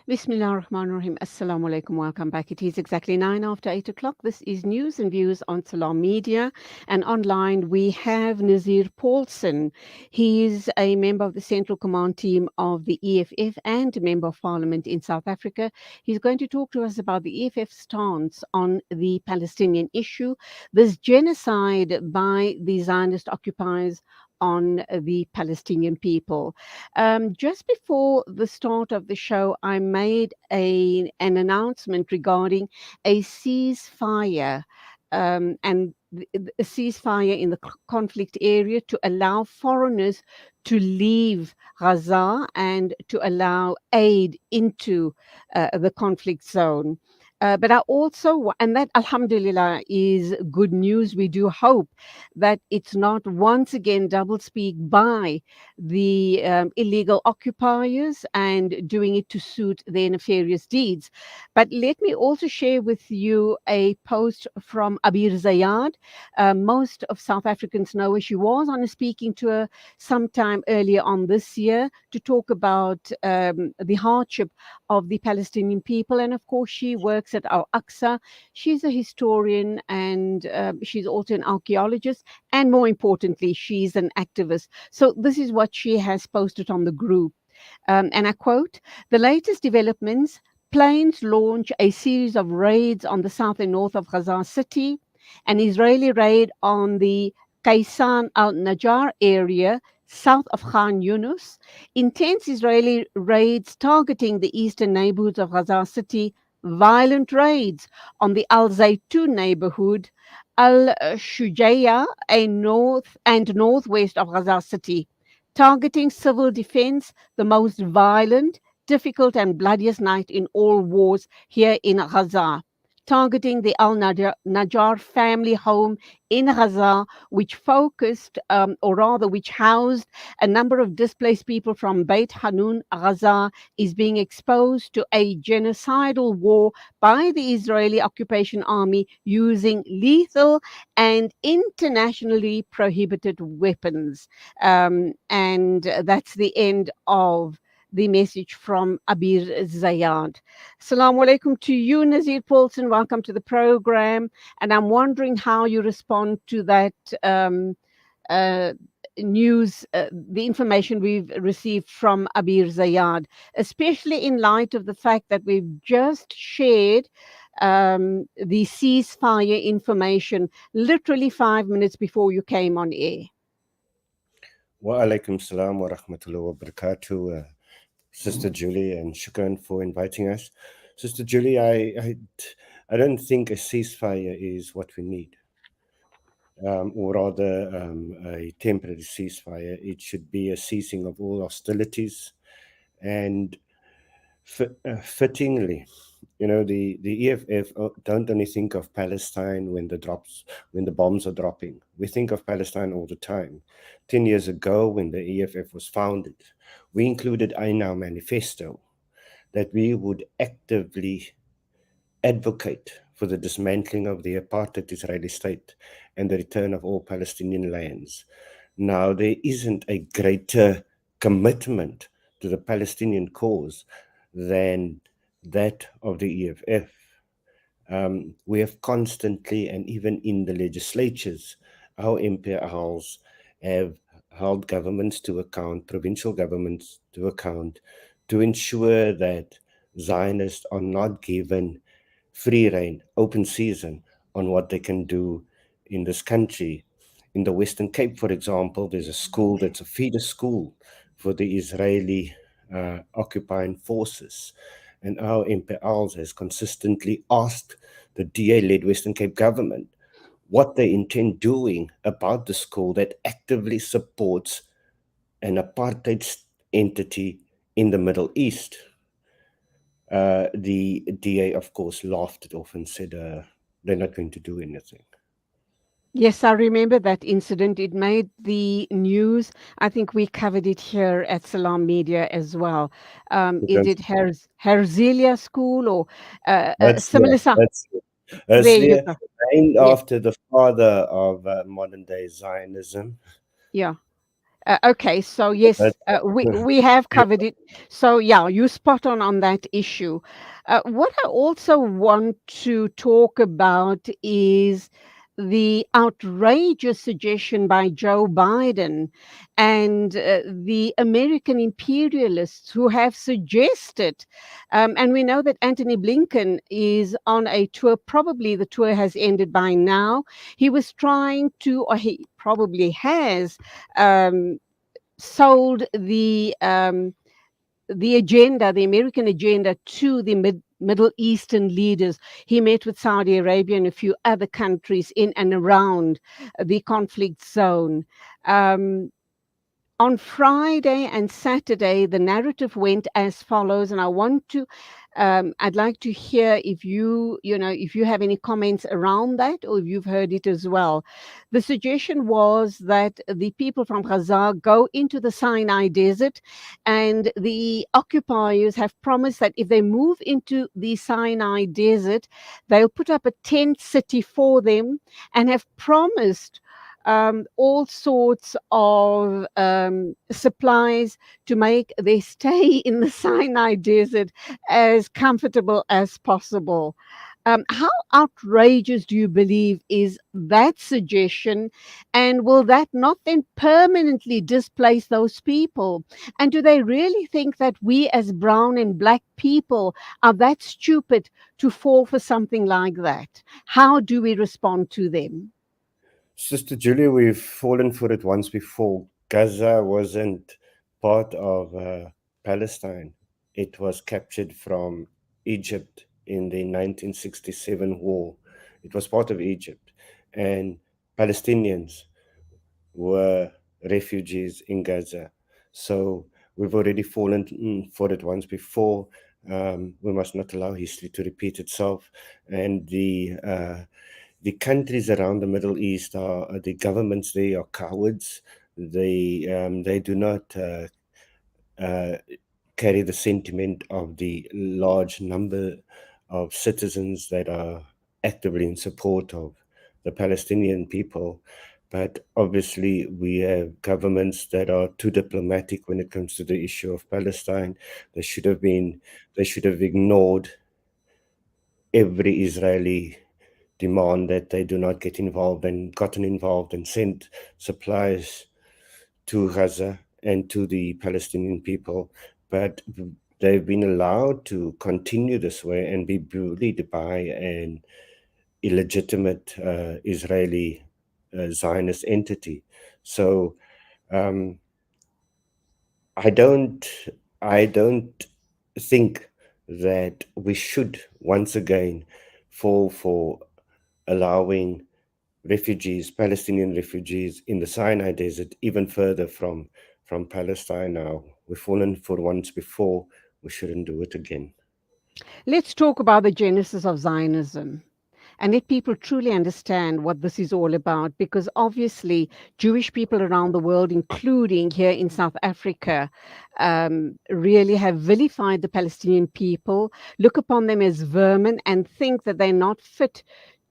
Bismillah ar-Rahman ar-Rahim. Assalamu alaikum. Welcome back. It is exactly 9 after 8 o'clock. This is news and views on Salam Media. And online we have Nazier Paulsen. He is a member of the Central Command Team of the EFF and a member of Parliament in South Africa. He's going to talk to us about the EFF stance on the Palestinian issue, this genocide by the Zionist occupiers on the Palestinian people. Just before the start of the show, I made an announcement regarding a ceasefire and a ceasefire in the conflict area to allow foreigners to leave Gaza and to allow aid into the conflict zone. But I also, and that Alhamdulillah is good news. We do hope that it's not once again doublespeak by the illegal occupiers and doing it to suit their nefarious deeds. But let me also share with you a post from Abir Zayad. Most of South Africans know her. She was on a speaking tour sometime earlier on this year to talk about the hardship of the Palestinian people. And of course, she works at Al Aqsa. She's a historian and she's also an archaeologist. And more importantly, she's an activist. So this is what she has posted on the group. And I quote, "The latest developments, planes launch a series of raids on the south and north of Gaza City, an Israeli raid on the Kaisan al-Najjar area south of Khan Yunus, intense Israeli raids targeting the eastern neighborhoods of Gaza City, violent raids on the Al Zaytun neighborhood, Al Shujaya, a north and northwest of Gaza City, targeting civil defense, the most violent, difficult, and bloodiest night in all wars here in Gaza. Targeting the Al Najjar family home in Gaza, which focused, or rather, which housed a number of displaced people from Beit Hanun, Gaza, is being exposed to a genocidal war by the Israeli occupation army using lethal and internationally prohibited weapons. And that's the end of the message from Abir Zayad. Assalamu alaikum to you, Nazier Paulsen. Welcome to the program. And I'm wondering how you respond to that uh, news, the information we've received from Abir Zayad, especially in light of the fact that we've just shared the ceasefire information literally 5 minutes before you came on air. Wa alaikum salam wa rahmatullahi wa barakatuh, Sister Julie, and shukran for inviting us. Sister Julie, I don't think a ceasefire is what we need, or rather a temporary ceasefire. It should be a ceasing of all hostilities, and fittingly, the EFF don't only think of Palestine when the bombs are dropping. We think of Palestine all the time. 10 years ago, when the EFF was founded, we included in our manifesto that we would actively advocate for the dismantling of the apartheid Israeli state and the return of all Palestinian lands. Now, there isn't a greater commitment to the Palestinian cause than that of the EFF. We have constantly, and even in the legislatures, our MPLs have held governments to account, provincial governments to account, to ensure that Zionists are not given free rein, open season on what they can do in this country. In the Western Cape, for example, there's a school that's a feeder school for the Israeli occupying forces. And our MPLs has consistently asked the DA-led Western Cape government what they intend doing about the school that actively supports an apartheid entity in the Middle East. The DA, of course, laughed it off and said they're not going to do anything. Yes, I remember that incident. It made the news. I think we covered it here at Salam Media as well. Is it Herzelia School or That's yeah, similar? that's There you yeah, go. named Yes, after the father of modern day Zionism. yeah. Okay, so yes, But we have yeah, covered it. So yeah, you spot on that issue. What I also want to talk about is the outrageous suggestion by Joe Biden and the American imperialists who have suggested, and we know that Antony Blinken is on a tour. Probably the tour has ended by now. He was trying to, or he probably has. Sold the agenda, the American agenda, to the Middle Eastern leaders. He met with Saudi Arabia and a few other countries in and around the conflict zone. Um, on Friday and Saturday, the narrative went as follows, and I want to, I'd like to hear if if you have any comments around that, or if you've heard it as well. The suggestion was that the people from Gaza go into the Sinai Desert, and the occupiers have promised that if they move into the Sinai Desert, they'll put up a tent city for them, and have promised all sorts of supplies to make their stay in the Sinai Desert as comfortable as possible. How outrageous do you believe is that suggestion? And will that not then permanently displace those people? And do they really think that we as brown and black people are that stupid to fall for something like that? How do we respond to them? Sister Julia, we've fallen for it once before. Gaza wasn't part of Palestine. It was captured from Egypt in the 1967 war. It was part of Egypt. And Palestinians were refugees in Gaza. So we've already fallen for it once before. We must not allow history to repeat itself. And the countries around the Middle East are the governments. They are cowards. They do not uh, carry the sentiment of the large number of citizens that are actively in support of the Palestinian people. But obviously, we have governments that are too diplomatic when it comes to the issue of Palestine. They should have been, they should have ignored every Israeli demand that they do not get involved and gotten involved and sent supplies to Gaza and to the Palestinian people. But they've been allowed to continue this way and be bullied by an illegitimate Israeli Zionist entity. So um, I don't, I don't think that we should once again fall for allowing refugees, Palestinian refugees in the Sinai Desert, even further from Palestine now. We've fallen for once before. We shouldn't do it again. Let's talk about the genesis of Zionism and let people truly understand what this is all about, because obviously Jewish people around the world, including here in South Africa, really have vilified the Palestinian people, look upon them as vermin, and think that they're not fit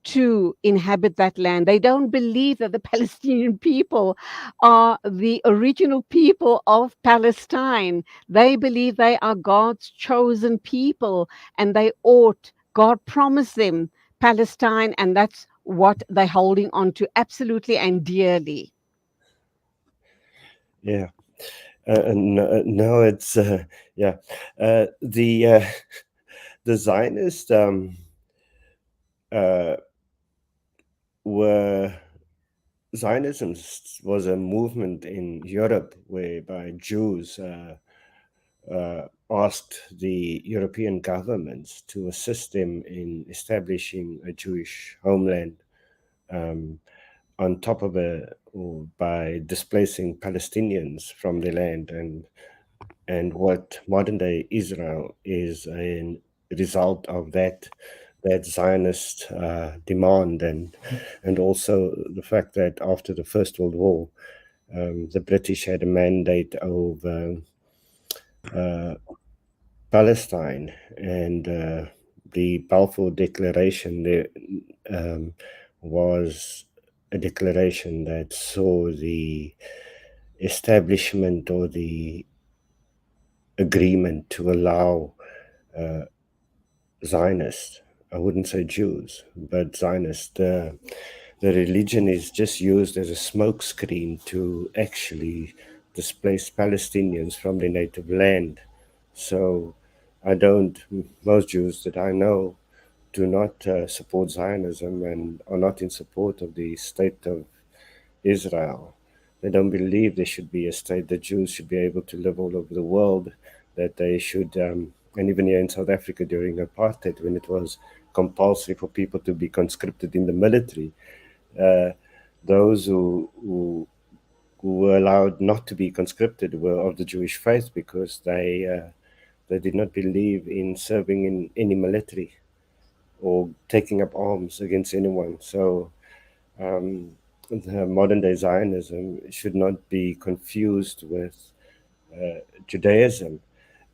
to inhabit that land. They don't believe that the Palestinian people are the original people of Palestine. They believe they are God's chosen people, and they ought, God promised them Palestine, and that's what they're holding on to absolutely and dearly. Yeah. And now it's yeah. The the Zionists uh, were Zionism was a movement in Europe whereby Jews asked the European governments to assist them in establishing a Jewish homeland, um, on top of or by displacing Palestinians from the land, and what modern day Israel is a result of that Zionist demand, and also the fact that after the First World War, the British had a mandate over Palestine, and the Balfour Declaration there was a declaration that saw the establishment or the agreement to allow Zionists, I wouldn't say Jews, but Zionists, the religion is just used as a smokescreen to actually displace Palestinians from their native land. So I don't, most Jews that I know do not support Zionism and are not in support of the state of Israel. They don't believe there should be a state. The Jews should be able to live all over the world, that they should, and even here in South Africa during apartheid, when it was compulsory for people to be conscripted in the military, uh, those who were allowed not to be conscripted were of the Jewish faith because they did not believe in serving in any military or taking up arms against anyone. So um, the modern day Zionism should not be confused with Judaism,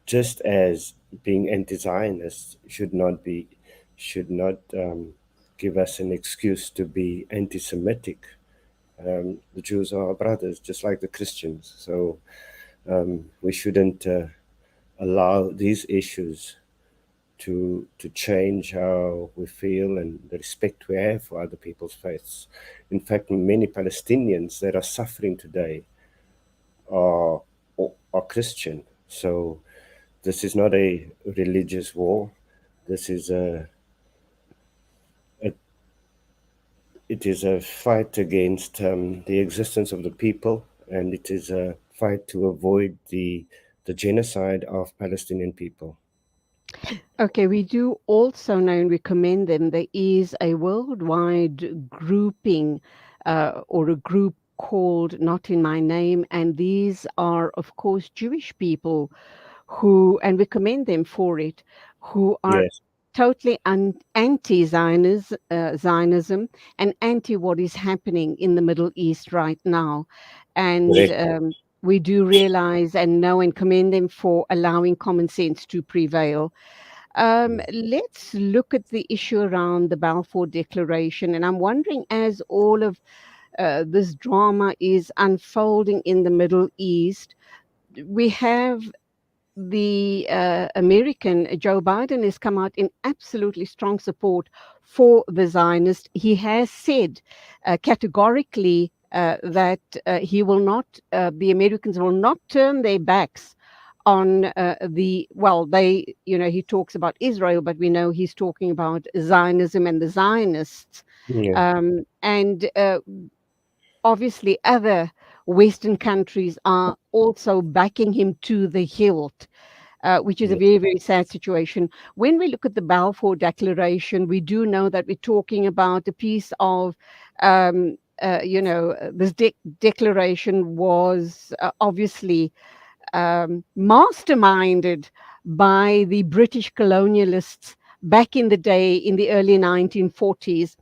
just as being anti-Zionist should not give us an excuse to be anti-Semitic. The Jews are our brothers, just like the Christians. So we shouldn't allow these issues to change how we feel and the respect we have for other people's faiths. In fact, many Palestinians that are suffering today are are Christian. So this is not a religious war. This is a it is a fight against the existence of the people, and it is a fight to avoid the genocide of Palestinian people. Okay, we do also know and recommend them. There is a worldwide grouping or a group called Not in My Name, and these are, of course, Jewish people who, and we commend them for it, who are Yes, totally anti-Zionism and anti what is happening in the Middle East right now. And correct. we do realize and know and commend them for allowing common sense to prevail. Let's look at the issue around the Balfour Declaration. And I'm wondering, as all of this drama is unfolding in the Middle East, we have the American Joe Biden has come out in absolutely strong support for the Zionists. He has said categorically that he will not, the Americans will not turn their backs on well, he talks about Israel, but we know he's talking about Zionism and the Zionists. Yeah, And obviously, other Western countries are also backing him to the hilt, which is a yeah, very, very sad situation. When we look at the Balfour Declaration, we do know that we're talking about a piece of, this declaration was obviously masterminded by the British colonialists back in the day in the early 1940s.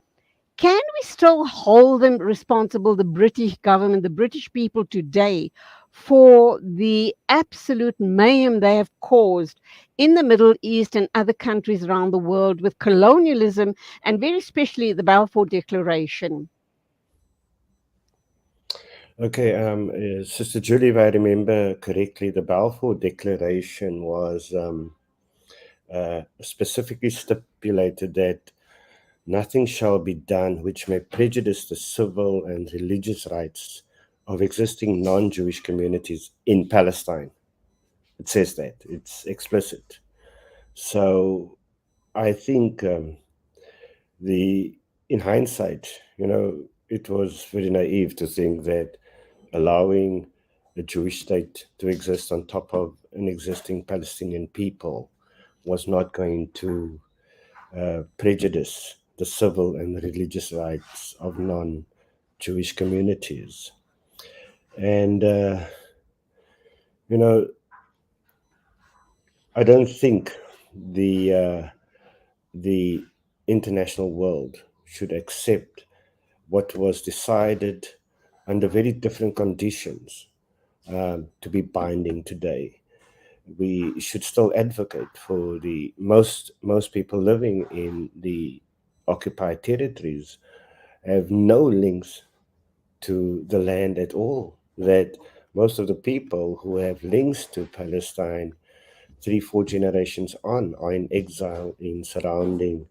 Can we still hold them responsible, the British government, the British people today, for the absolute mayhem they have caused in the Middle East and other countries around the world with colonialism and very especially the Balfour Declaration? okay, Sister Julie, if I remember correctly, the Balfour Declaration was specifically stipulated that nothing shall be done which may prejudice the civil and religious rights of existing non Jewish communities in Palestine. It says that, it's explicit. So I think the in hindsight, it was very naive to think that allowing a Jewish state to exist on top of an existing Palestinian people was not going to prejudice the civil and religious rights of non Jewish communities. And, you know, I don't think the international world should accept what was decided under very different conditions to be binding today. We should still advocate for the most people living in the occupied territories have no links to the land at all. That Most of the people who have links to Palestine 3-4 generations on are in exile in surrounding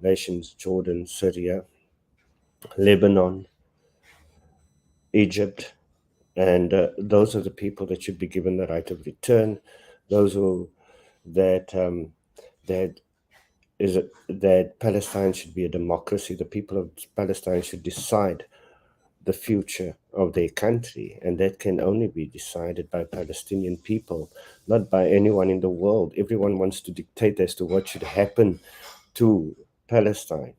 nations: Jordan, Syria, Lebanon, Egypt, and those are the people that should be given the right of return. Those who that that Palestine should be a democracy. The people of Palestine should decide the future of their country, and that can only be decided by Palestinian people, not by anyone in the world. Everyone wants to dictate as to what should happen to Palestine,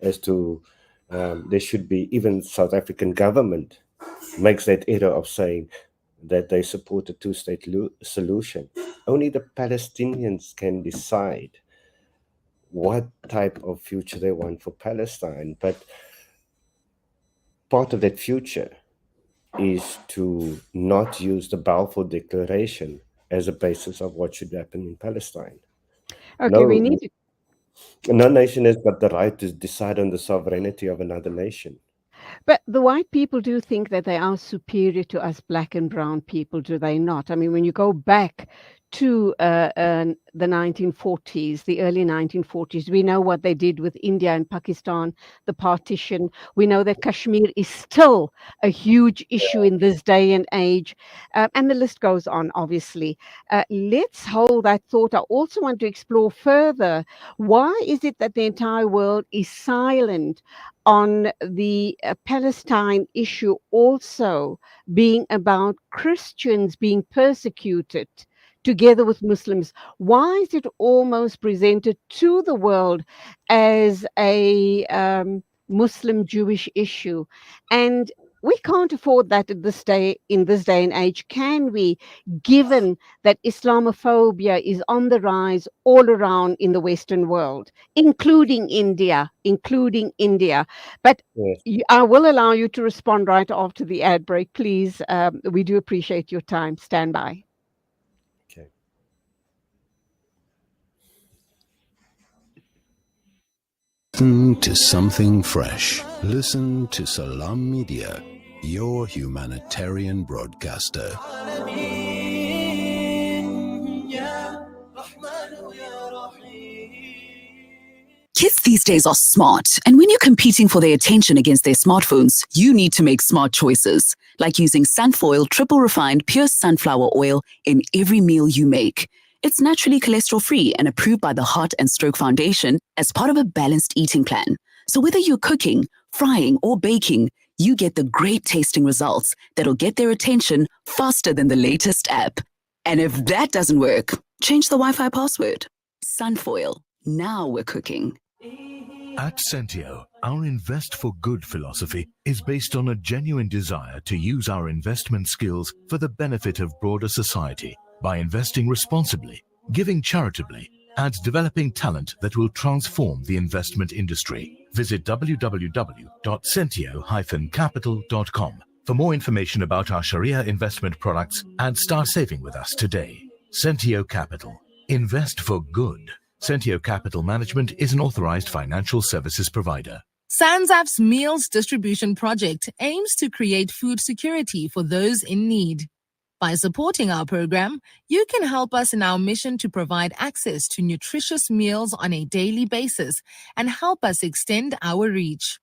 as to there should be, even South African government makes that error of saying that they support a two-state solution. Only the Palestinians can decide what type of future they want for Palestine. But part of that future is to not use the Balfour Declaration as a basis of what should happen in Palestine. Okay, we need to. No nation has got the right to decide on the sovereignty of another nation. But the white people do think that they are superior to us black and brown people, do they not? I mean, when you go back to the 1940s, the early 1940s, we know what they did with India and Pakistan, the partition. We know that Kashmir is still a huge issue in this day and age. And the list goes on, obviously. Let's hold that thought. I also want to explore further, why is it that the entire world is silent on the Palestine issue also being about Christians being persecuted together with Muslims? Why is it almost presented to the world as a Muslim-Jewish issue? And we can't afford that in this day and age, can we, given that Islamophobia is on the rise all around in the Western world, including India. But Yes. I will allow you to respond right after the ad break, please. We do appreciate your time. Stand by. Okay. Listen to something fresh. Listen to Salam Media, your humanitarian broadcaster. Kids these days are smart, and when you're competing for their attention against their smartphones, you need to make smart choices, like using Sunfoil triple refined pure sunflower oil in every meal you make. It's naturally cholesterol-free and approved by the Heart and Stroke Foundation as part of a balanced eating plan. So whether you're cooking, frying, or baking, you get the great tasting results that'll get their attention faster than the latest app. And if that doesn't work, change the Wi-Fi password. Sunfoil. Now we're cooking. At Sentio, our Invest for Good philosophy is based on a genuine desire to use our investment skills for the benefit of broader society by investing responsibly, giving charitably, and developing talent that will transform the investment industry. Visit www.sentio-capital.com for more information about our Sharia investment products and start saving with us today. Sentio Capital. Invest for good. Sentio Capital Management is an authorized financial services provider. SANZAF's Meals Distribution Project aims to create food security for those in need. By supporting our program, you can help us in our mission to provide access to nutritious meals on a daily basis and help us extend our reach.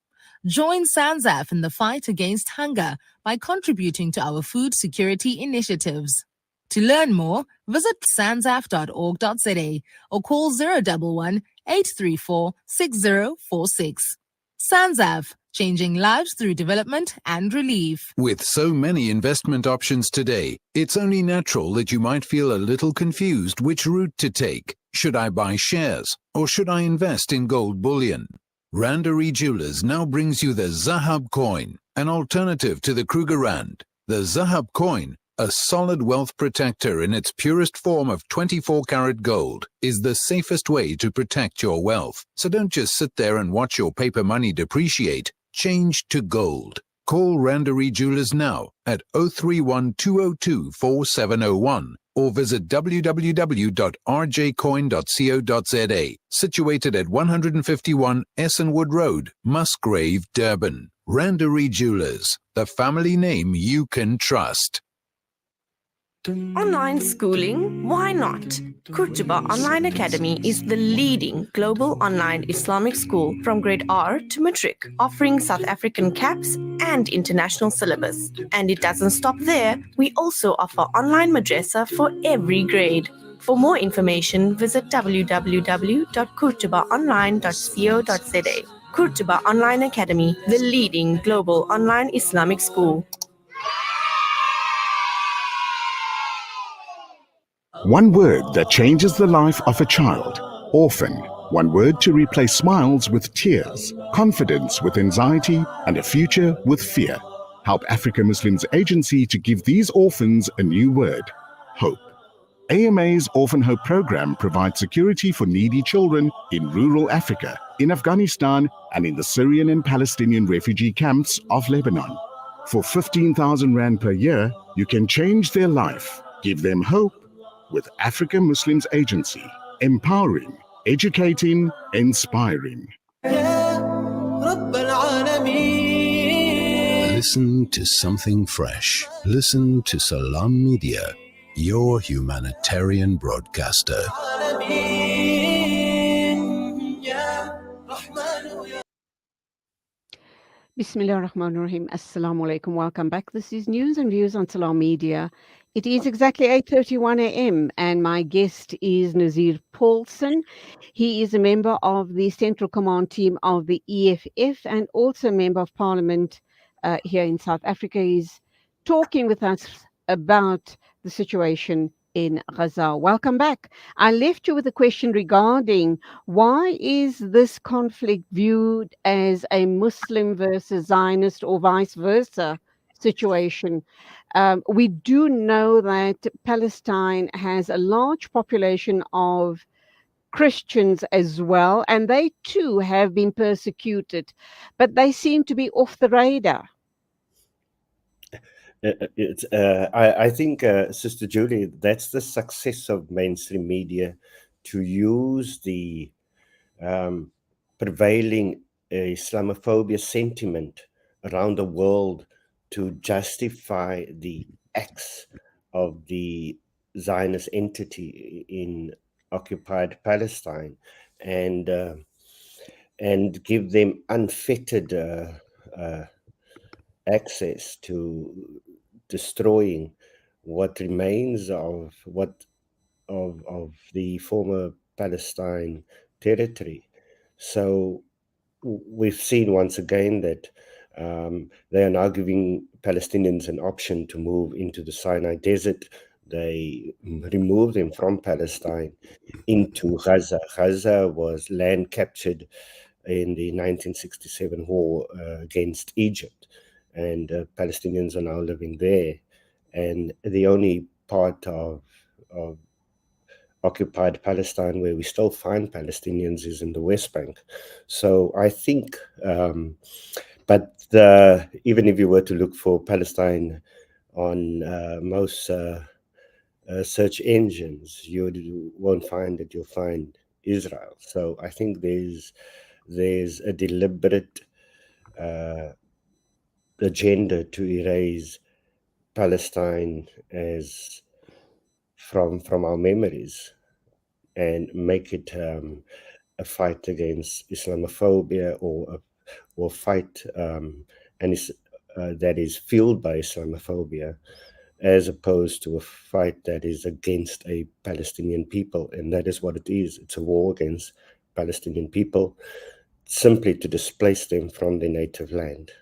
Join SANZAF in the fight against hunger by contributing to our food security initiatives. To learn more, visit sanzaf.org.za or call 011 834 6046. SANZAF, changing lives through development and relief. With so many investment options today, it's only natural that you might feel a little confused which route to take. Should I buy shares or should I invest in gold bullion? Randery Jewelers now brings you the Zahab coin, an alternative to the Kruger Rand. The Zahab coin, a solid wealth protector in its purest form of 24-karat gold, is the safest way to protect your wealth. So don't just sit there and watch your paper money depreciate. Change to gold. Call Randery Jewelers now at 031 202 4701 or visit www.rjcoin.co.za, situated at 151 Essenwood Road, Musgrave, Durban. Randery Jewelers, the family name you can trust. Online schooling? Why not? Kurtuba Online Academy is the leading global online Islamic school from grade R to matric, offering South African caps and international syllabus. And it doesn't stop there. We also offer online madrasa for every grade. For more information, visit www.kurtubaonline.co.za. Kurtuba Online Academy, the leading global online Islamic school. One word that changes the life of a child. Orphan. One word to replace smiles with tears, confidence with anxiety, and a future with fear. Help Africa Muslims Agency to give these orphans a new word. Hope. AMA's Orphan Hope program provides security for needy children in rural Africa, in Afghanistan, and in the Syrian and Palestinian refugee camps of Lebanon. For 15,000 Rand per year, you can change their life, give them hope, with Africa Muslims Agency, empowering, educating, inspiring. Listen to something fresh. Listen to Salam Media, your humanitarian broadcaster. Bismillah ar-Rahman ar-Rahim. Assalamu alaikum. Welcome back. This is News and Views on Salam Media. It is exactly 8:31 a.m. and my guest is Nazier Paulsen. He is a member of the Central Command Team of the EFF and also a member of Parliament here in South Africa. He's talking with us about the situation in Gaza. Welcome back. I left you with a question regarding why is this conflict viewed as a Muslim versus Zionist or vice versa situation? We do know that Palestine has a large population of Christians as well, and they too have been persecuted, but they seem to be off the radar. I think, Sister Julie, that's the success of mainstream media, to use the prevailing Islamophobia sentiment around the world to justify the acts of the Zionist entity in occupied Palestine, and give them unfettered access to destroying what remains of the former Palestine territory. So we've seen once again that they are now giving Palestinians an option to move into the Sinai desert. They removed them from Palestine into Gaza. Gaza was land captured in the 1967 war against Egypt, and Palestinians are now living there. And the only part of occupied Palestine where we still find Palestinians is in the West Bank. So I think, but even if you were to look for Palestine on most search engines, you won't find it. You'll find Israel. So I think there's a deliberate agenda to erase Palestine as from our memories and make it a fight against Islamophobia or fight that is fueled by Islamophobia, as opposed to a fight that is against a Palestinian people. And that is what it is. It's a war against Palestinian people, simply to displace them from their native land.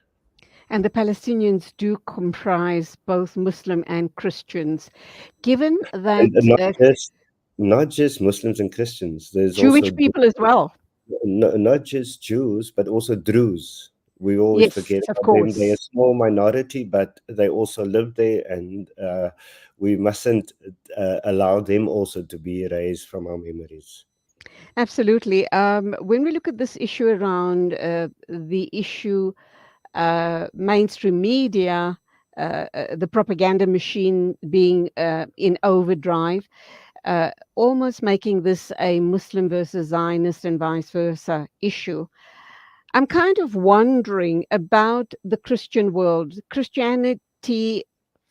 And the Palestinians do comprise both Muslim and Christians. Given that not just Muslims and Christians, there's Jewish also people as well. Not just Jews, but also Druze. We always forget about them. They're a small minority, but they also live there, and we mustn't allow them also to be erased from our memories. Absolutely. When we look at this issue around the issue, mainstream media, the propaganda machine being in overdrive, almost making this a Muslim versus Zionist and vice versa issue. I'm kind of wondering about the Christian world. Christianity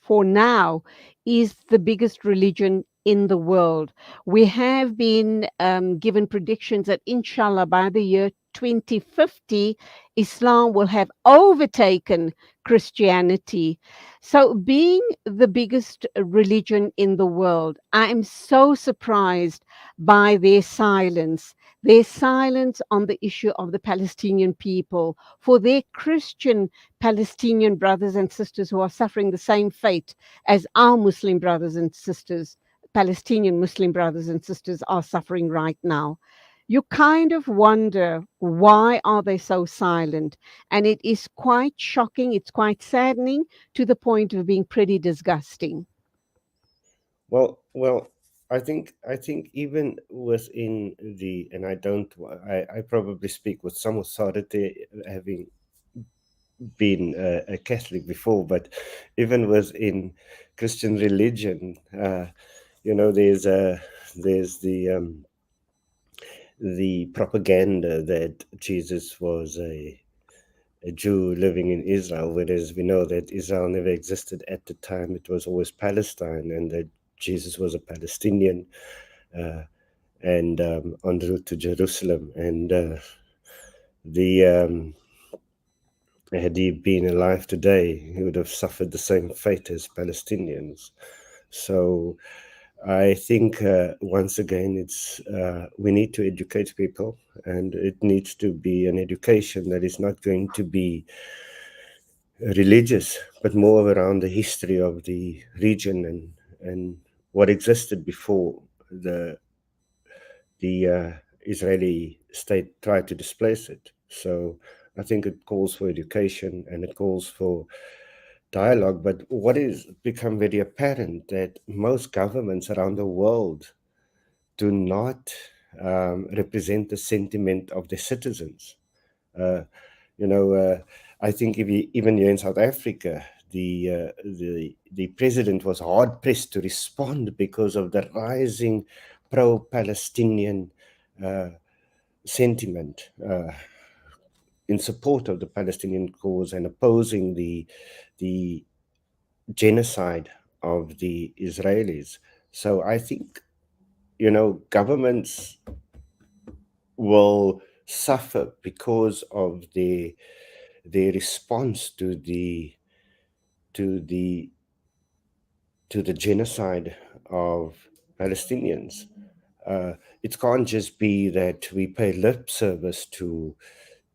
for now, is the biggest religion in the world. We have been given predictions that inshallah by the year 2050, Islam will have overtaken Christianity. So, being the biggest religion in the world, I am so surprised by their silence on the issue of the Palestinian people, for their Christian Palestinian brothers and sisters who are suffering the same fate as our Muslim brothers and sisters, Palestinian Muslim brothers and sisters, are suffering right now. You kind of wonder, why are they so silent? And it is quite shocking, it's quite saddening, to the point of being pretty disgusting. Well, I think even within the, and I probably speak with some authority, having been a Catholic before, but even within Christian religion, there's the propaganda that Jesus was a Jew living in Israel, whereas we know that Israel never existed at the time. It was always Palestine, and that Jesus was a Palestinian and en route to Jerusalem. And had he been alive today, he would have suffered the same fate as Palestinians. So I think once again, it's we need to educate people, and it needs to be an education that is not going to be religious, but more around the history of the region and what existed before the Israeli state tried to displace it. So I think it calls for education and it calls for dialogue. But what is become very apparent, that most governments around the world do not represent the sentiment of their citizens. I think even here in South Africa, the president was hard pressed to respond because of the rising pro-Palestinian sentiment in support of the Palestinian cause and opposing the genocide of the Israelis. So I think, governments will suffer because of their response to the genocide of Palestinians. It can't just be that we pay lip service to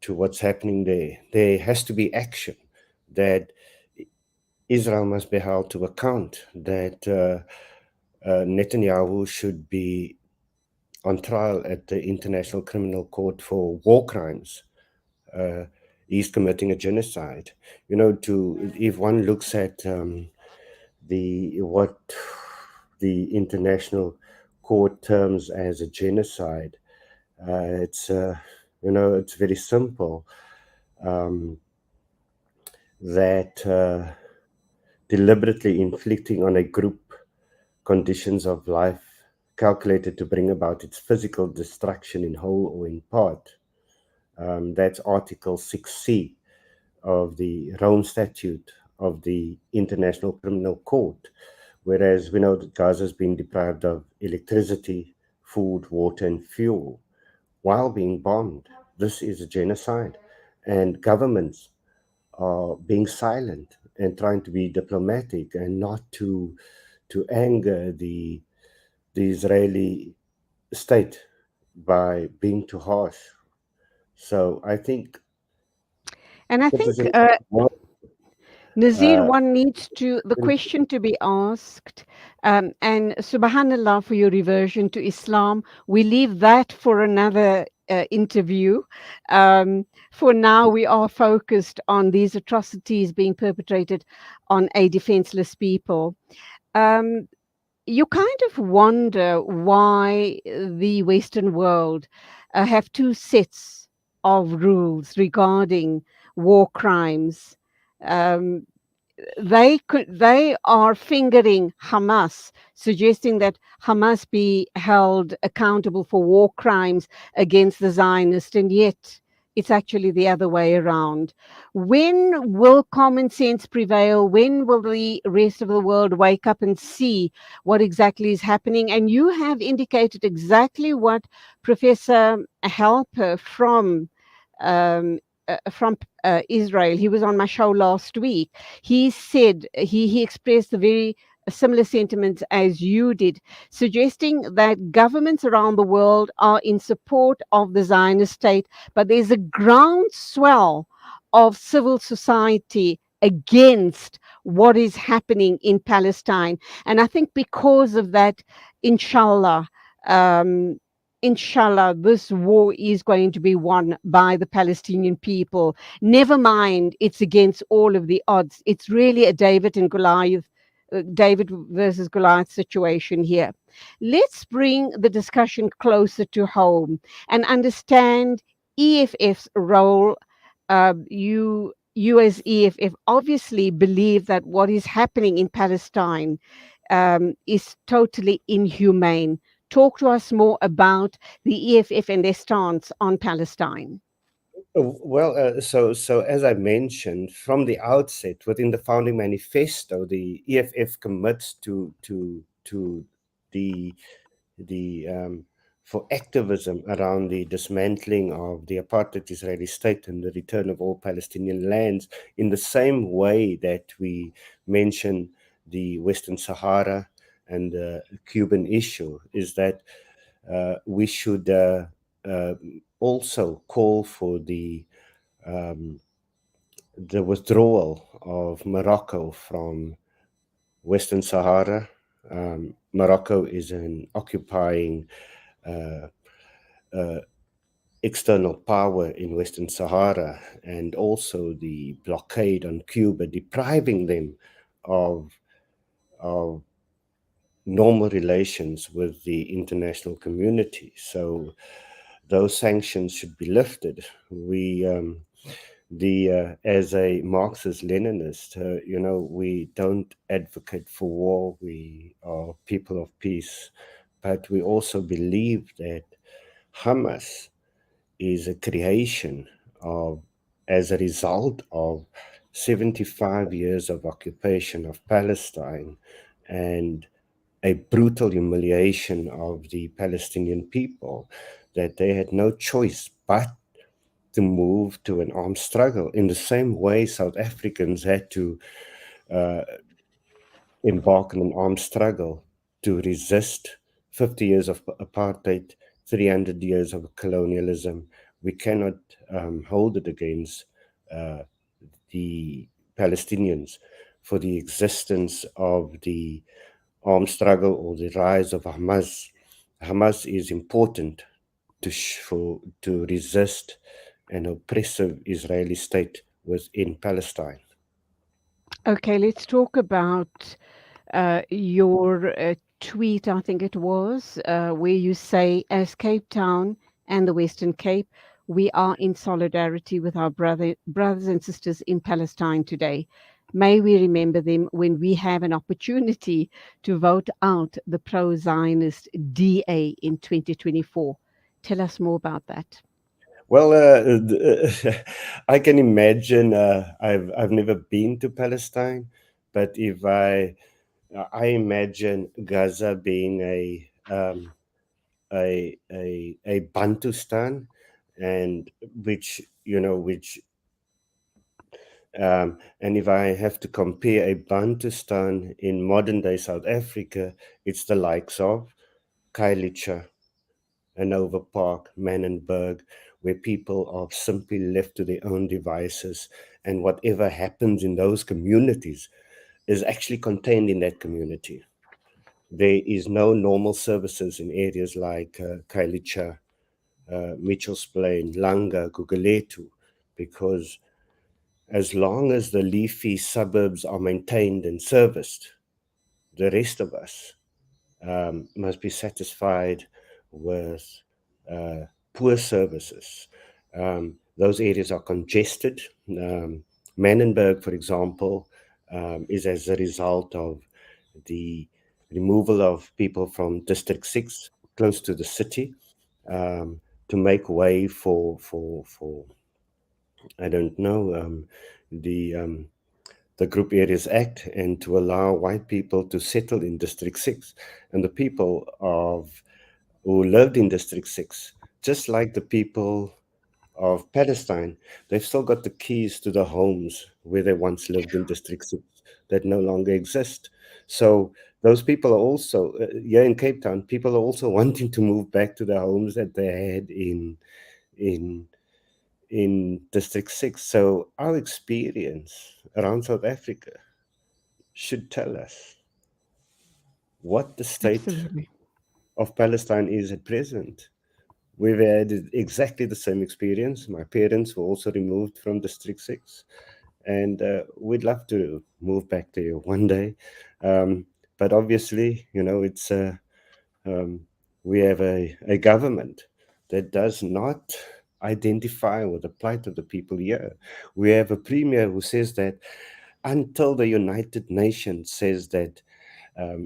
what's happening there. There has to be action, that Israel must be held to account, that Netanyahu should be on trial at the International Criminal Court for war crimes. He's committing a genocide. If one looks at what the International Court terms as a genocide, it's very simple. That deliberately inflicting on a group conditions of life calculated to bring about its physical destruction in whole or in part. That's Article 6C of the Rome Statute of the International Criminal Court. Whereas we know that Gaza has been deprived of electricity, food, water, and fuel while being bombed. This is a genocide. And governments are being silent and trying to be diplomatic and not to anger the Israeli state by being too harsh. So I think, and I think Nazier, one needs the question to be asked, and subhanallah for your reversion to Islam. We leave that for another interview. For now, we are focused on these atrocities being perpetrated on a defenseless people. You kind of wonder why the Western world have two sets of rules regarding war crimes. They are fingering Hamas, suggesting that Hamas be held accountable for war crimes against the Zionists, and yet It's actually the other way around. When will common sense prevail? When will the rest of the world wake up and see what exactly is happening? And you have indicated exactly what Professor Halper from Israel. He was on my show last week. He said he expressed the very similar sentiments as you did, suggesting that governments around the world are in support of the Zionist state, but there's a groundswell of civil society against what is happening in Palestine. And I think because of that, inshallah, um, inshallah, this war is going to be won by the Palestinian people. Never mind, it's against all of the odds. It's really a David versus Goliath situation here. Let's bring the discussion closer to home and understand EFF's role. You as EFF obviously believe that what is happening in Palestine is totally inhumane. Talk to us more about the EFF and their stance on Palestine. Well, so as I mentioned from the outset, within the founding manifesto, the EFF commits to the for activism around the dismantling of the apartheid Israeli state and the return of all Palestinian lands, in the same way that we mention the Western Sahara and the Cuban issue, is that we should also call for the withdrawal of Morocco from Western Sahara. Morocco is an occupying external power in Western Sahara, and also the blockade on Cuba, depriving them of normal relations with the international community. So those sanctions should be lifted. We, as a Marxist-Leninist, we don't advocate for war. We are people of peace, but we also believe that Hamas is a creation of, as a result of 75 years of occupation of Palestine and a brutal humiliation of the Palestinian people, that they had no choice but to move to an armed struggle. In the same way, South Africans had to embark on an armed struggle to resist 50 years of apartheid, 300 years of colonialism. We cannot hold it against the Palestinians for the existence of the armed struggle or the rise of Hamas. Hamas is important to resist an oppressive Israeli state within Palestine. Okay, let's talk about your tweet, I think it was, where you say, as Cape Town and the Western Cape, we are in solidarity with our brothers and sisters in Palestine today. May we remember them when we have an opportunity to vote out the pro-Zionist DA in 2024. Tell us more about that. Well, I can imagine. I've never been to Palestine, but if I imagine Gaza being a Bantustan, and which and if I have to compare a Bantustan in modern day South Africa, it's the likes of Kailicha, Hanover Park, Manenberg, where people are simply left to their own devices, and whatever happens in those communities is actually contained in that community. There is no normal services in areas like Kailicha, Mitchell's Plain, Langa, Guguletu, because as long as the leafy suburbs are maintained and serviced, the rest of us must be satisfied with poor services. Those areas are congested. Manenberg, for example, is as a result of the removal of people from District 6 close to the city to make way for I don't know, the Group Areas Act, and to allow white people to settle in District 6. And the people who lived in District 6, just like the people of Palestine, they've still got the keys to the homes where they once lived in District 6 that no longer exist. So those people are also, here in Cape Town, people are also wanting to move back to the homes that they had in District 6. So our experience around South Africa should tell us what the state Absolutely. of Palestine is at present. We've had exactly the same experience. My parents were also removed from District 6, and we'd love to move back there one day. But obviously, it's we have a government that does not identify with the plight of the people here. We have a premier who says that until the United Nations says that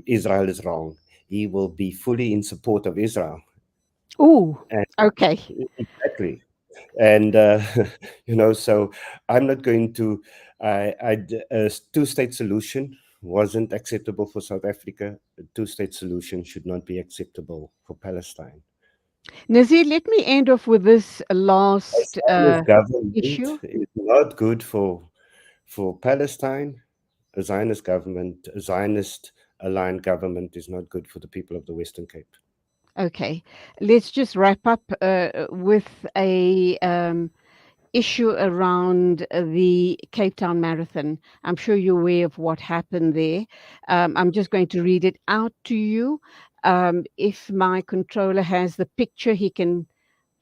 Israel is wrong, he will be fully in support of Israel. Ooh, And okay. exactly. And so I'm not going to. A two-state solution wasn't acceptable for South Africa. A two-state solution should not be acceptable for Palestine. Nazir, let me end off with this A last Zionist government issue. is not good for Palestine. A Zionist government, a Zionist aligned government, is not good for the people of the Western Cape. Okay, let's just wrap up with a issue around the Cape Town Marathon. I'm sure you're aware of what happened there. I'm just going to read it out to you. If my controller has the picture, he can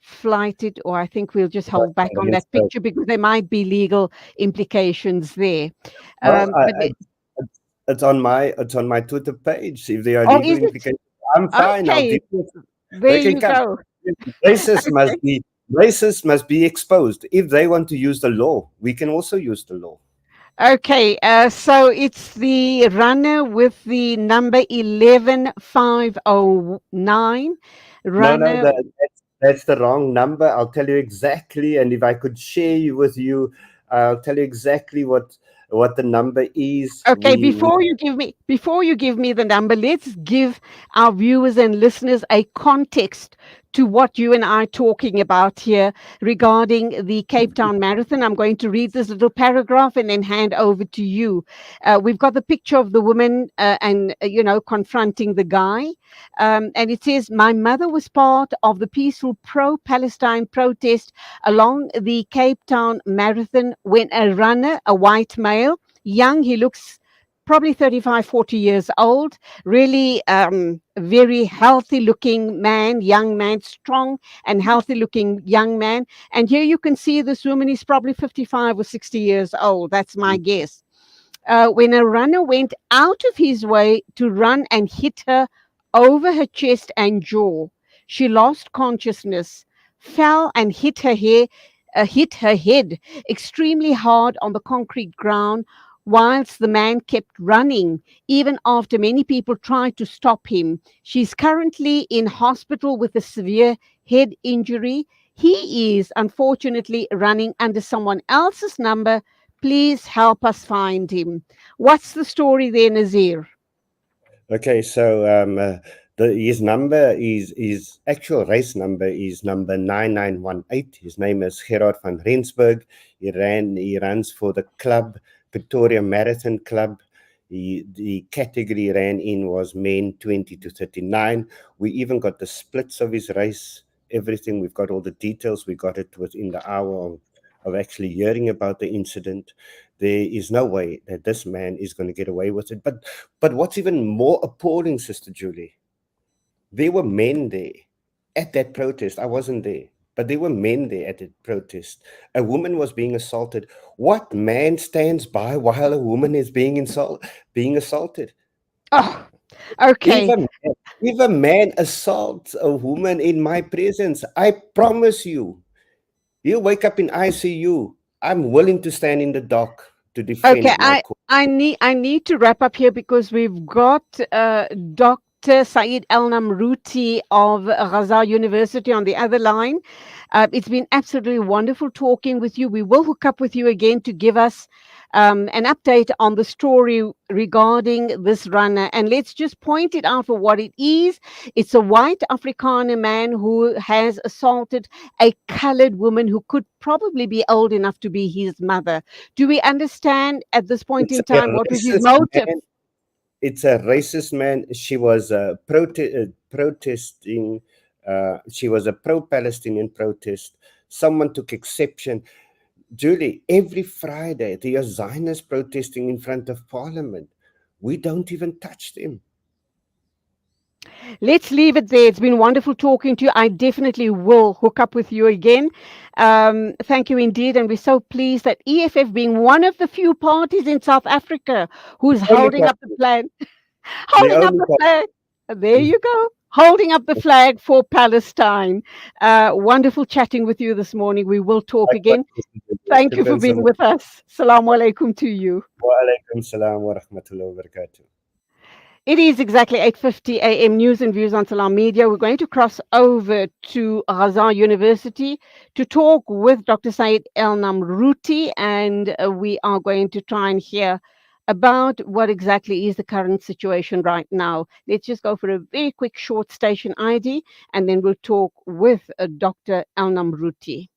flight it, or I think we'll just hold back on that picture because there might be legal implications there. Well, But it's on my Twitter page. If there are oh, legal is it? implications, I'm fine. I'll Okay, deal with it. there They can you come. go. Racists must be exposed. If they want to use the law, we can also use the law. Okay, so it's the runner with the number 11509. No, Runner. that's the wrong number. I'll tell you exactly, and if I could share with you, I'll tell you exactly what the number is. Okay, We before you give me the number, let's give our viewers and listeners a context to what you and I are talking about here regarding the Cape Town Marathon. I'm going to read this little paragraph and then hand over to you. We've got the picture of the woman and confronting the guy, and it says, "My mother was part of the peaceful pro-Palestine protest along the Cape Town Marathon when a runner, a white male, young, he looks probably 35, 40 years old, really very healthy looking man, young man, strong and healthy looking young man. And here you can see this woman is probably 55 or 60 years old. That's my guess. When a runner went out of his way to run and hit her over her chest and jaw, she lost consciousness, fell and hit her head extremely hard on the concrete ground, whilst the man kept running, even after many people tried to stop him. She's currently in hospital with a severe head injury. He is unfortunately running under someone else's number. Please help us find him." What's the story there, Nazier? Okay, so his number his actual race number is number 9918. His name is Gerard van Rensburg. He runs for the club Pretoria Marathon Club. The category he ran in was men 20 to 39. We even got the splits of his race, everything. We've got all the details. We got it within the hour of actually hearing about the incident. There is no way that this man is going to get away with it. But what's even more appalling, Sister Julie, there were men there at that protest. I wasn't there, but there were men there at that protest. A woman was being assaulted. What man stands by while a woman is being assaulted? Oh, okay. If a man assaults a woman in my presence, I promise you, he'll wake up in ICU. I'm willing to stand in the dock to defend Okay, my cause. I need to wrap up here because we've got Dr. Saeed El-Namrouti of Gaza University on the other line. It's been absolutely wonderful talking with you. We will hook up with you again to give us an update on the story regarding this runner. And let's just point it out for what it is. It's a white Afrikaner man who has assaulted a colored woman who could probably be old enough to be his mother. Do we understand at this point It's in a time what was his racist motive? man. It's a racist man. She was protesting. She was a pro-Palestinian protest. Someone took exception. Julie, every Friday, there are Zionists protesting in front of Parliament. We don't even touch them. Let's leave it there. It's been wonderful talking to you. I definitely will hook up with you again. Thank you indeed. And we're so pleased that EFF, being one of the few parties in South Africa who's holding up the flag, holding up the flag. There you go. Holding up the flag for Palestine. Wonderful chatting with you this morning. We will talk again. Thank you for being with us. Assalamu alaikum to you. Wa alaikum salam wa rahmatullahi wa barakatuh. It is exactly 8:50 a.m. News and Views on Salam Media. We're going to cross over to Gaza University to talk with Dr. Saeed El-Namrouti, and we are going to try and hear about what exactly is the current situation right now. Let's just go for a very quick short station ID, and then we'll talk with Dr. El-Namrouti.